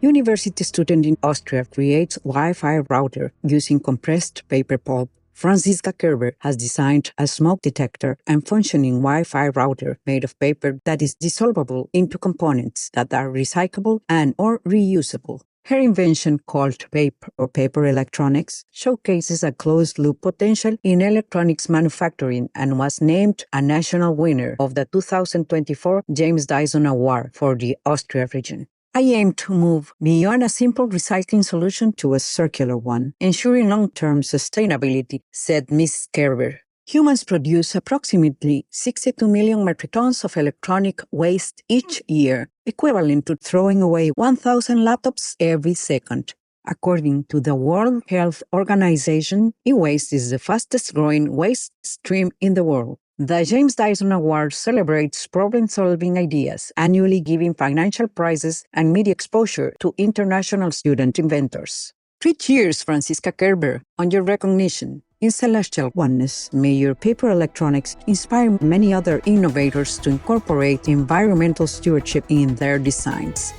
University student in Austria creates Wi-Fi router using compressed paper pulp. Franziska Kerber has designed a smoke detector and functioning Wi-Fi router made of paper that is dissolvable into components that are recyclable and or reusable. Her invention, called PAPE or paper electronics, showcases a closed-loop potential in electronics manufacturing and was named a national winner of the 2024 James Dyson Award for the Austria region. I aim to move beyond a simple recycling solution to a circular one, ensuring long-term sustainability, said Ms. Kerber. Humans produce approximately 62 million metric tons of electronic waste each year, equivalent to throwing away 1,000 laptops every second. According to the World Health Organization, e-waste is the fastest-growing waste stream in the world. The James Dyson Award celebrates problem-solving ideas, annually giving financial prizes and media exposure to international student inventors. 3 cheers, Franziska Kerber, on your recognition. In celestial oneness, may your paper electronics inspire many other innovators to incorporate environmental stewardship in their designs.